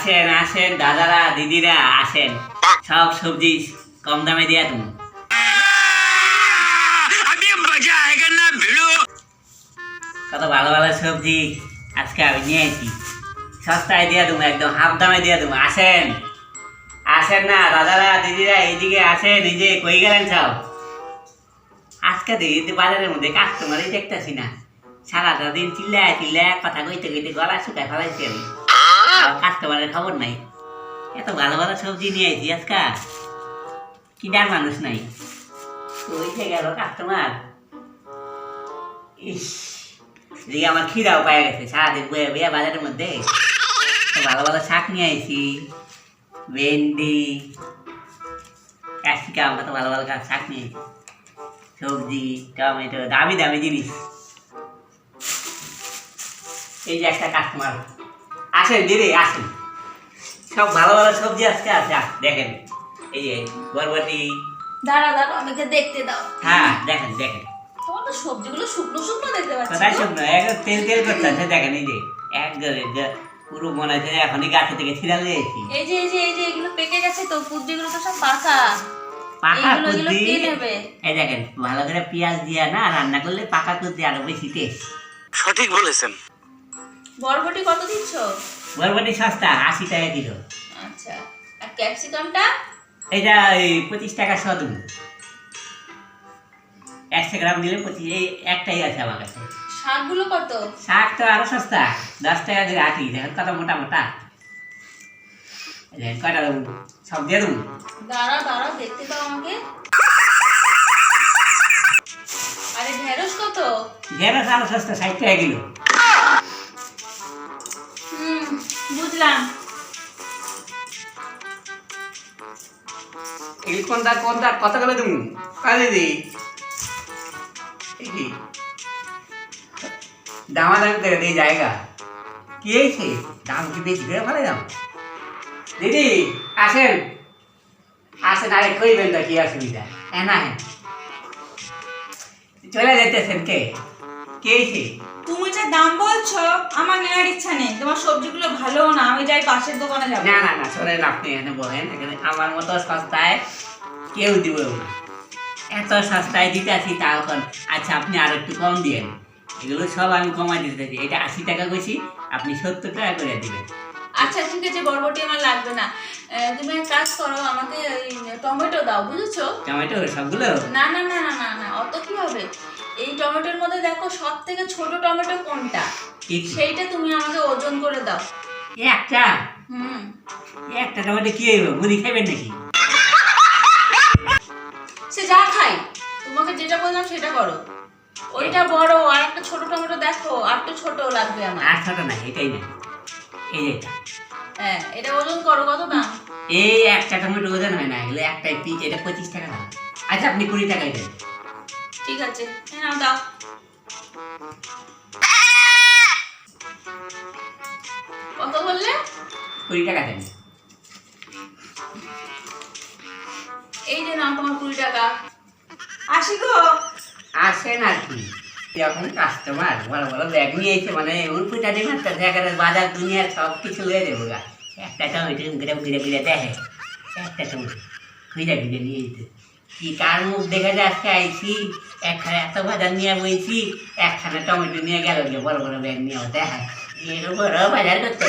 আসেন আসেন দাদারা দিদিরা আসেন, সব সবজি কম দামে দিয়া তুমি। কত ভালো ভালো সবজি আজকে আমি নিয়েছি, সস্তায় দিয়া দেবো, একদম হাফ দামে দিয়া দেবো। আসেন আসেন না দাদারা দিদিরা, এইদিকে আসেন। এই যে কই গেলেন সব? আজকে দেখি বাজারের মধ্যে কাস্টমারই দেখতেছি না, সারাটা দিন চিল্লায় চিল্লায় কথা কইতে কইতে গলা শুকায় ফেলাইছি আমি, কাস্টমারের খবর নাই। এত ভালো ভালো সবজি নিয়ে আইছি আজকে, কিনার মানুষ নাই, কইতে গেল কাস্টমার। ইস, এদিকে আমার খিদাও পায়ে গেছে, সারাদিন বয়ে বয়ে বাজারের মধ্যে। ভালো ভালো শাক নিয়ে আইছি, ভেন্ডি, ক্যাপসিকাম, কত ভালো ভালো শাক নিয়ে আইছি, সবজি, টমেটো, দামি দামি জিনিস। এই যে একটা কাস্টমার, আসেন দিদি আসেন, সব ভালো ভালো সবজি আজকে আছে, দেখেন। এই যে বরবটি, দাঁড়া দাঁড়া আমাকে দেখতে দাও। হ্যাঁ দেখেন দেখেন, তোমার তো সবজিগুলো শুকনো শুকনো দেখতে পাচ্ছি। কোথায় শুকনো, একদম তেল তেল করতেছে, দেখেন। এই যে একদম পুরো মনে হচ্ছে এখনই গাছে থেকে ছিড়া লিয়েছি। এই যে এই যে এই যে এগুলো পেকে গেছে তো, কুদ্রিগুলো তো সব পাকা। পাকা এগুলো কুদ্রি, কে নেবে? এই দেখেন ভালো করে পেঁয়াজ দিয়া না রান্না করলে পাকা কুদ্রি আরো বেশি টেস্ট। সঠিক বলেছেন। বরবটি কত দিচ্ছ? বরবটি সস্তা, 80 টাকা কিলো। আচ্ছা, আর ক্যাপসিকামটা? এটা 25 টাকা শ দেবো, 100 গ্রাম দিলে 25, এই একটাই আছে আমার কাছে। শাকগুলো কত? শাক তো আরো সস্তা, 10 টাকা করে আটি, দেখেন কত মোটা মোটা। দেখেন কয়টা দেবো, সব দিয়ে দেবো। দাঁড়া দাঁড়া দেখতে দাও আমাকে। আরে ঢেঁড়স কত? ঢেঁড়স আরো সস্তা, 60 টাকা কিলো। বুঝলাম। এই কোনটা কোনটা কত করে দেবো? দিদি কি দামাদামি করে এই জায়গা কি হয়েছে, দাম কি বেশি করে ফেলে দাম? দিদি আসেন আসেন, আরে কইবেন তো কি অসুবিধা? হ্যাঁ না হ্যাঁ, চলে যেতেছেন কে কে হয়েছে? তুমি যে দাম বলছো আমার নেওয়ার ইচ্ছা নেই, তোমার সবজিগুলো ভালো না, আমি যাই পাশের দোকানে যাবো। না না না, শোনেন আপনি এখানে বলেন, এখানে আমার মতো সস্তায় কেউ দিবেও না, এত সস্তায় দিতে আছি তাও কম। আচ্ছা আপনি আর একটু কম দিয়েন, এগুলো সব আমি কমাই দিতে চাইছি। এটা 80 টাকা কইছি, আপনি 70 টাকা করে দিবেন। আচ্ছা ঠিক আছে, বরবটি আমার লাগবে না। তুমি এক কাজ করো, আমাকে ওই টমেটো দাও, বুঝেছো? টমেটো সবগুলো? না না না না না না, অত কি হবে? এই টমেটোর মধ্যে দেখো সব থেকে ছোট টমেটো কোনটা, সেইটা তুমি আমাকে ওজন করে দাও। একটা একটা টমেটো কি হইব, মুড়ি খাইবেন নাকি? সে যা খাই, তোমাকে যেটা বললাম সেটা করো। ওইটা বড়, আর একটা ছোট টমেটো দেখো, আর একটু ছোট লাগবে আমার। আর ছোট না, এটাই না, এই যে এটা। হ্যাঁ, এটা ওজন করো, কত দাম? এই একটা টমেটো ওজন হয় না, এগুলো একটাই পিস, এটা 25 টাকা দাম। আচ্ছা আপনি 20 টাকাই দেন। ঠিক আছে, হ্যাঁ দাও। কত বললে? 20 টাকা দেন। এই যে নাও তোমার 20 টাকা। আসি গো। আসেন আর কি, যখন কাস্টমার বড় বড় ব্যাগ নিয়ে এসে মানে উল্পুটা দিন একটা জায়গায় বাজার দুনিয়ার সব কিছু লয়ে দেবো গা। একটা টমেটো ঘুরে ঘুরে ঘুরে দেখে, একটা টমেটো ঘুরে ঘুরে নিয়ে যেতে কি কার মুখ দেখে যে আজকে আইছি, একখানে এত বাজার নিয়ে বইছি, একখানে টমেটো নিয়ে গেল, বড় বড় ব্যাগ নিয়ে দেখা এর বড় বাজার করতে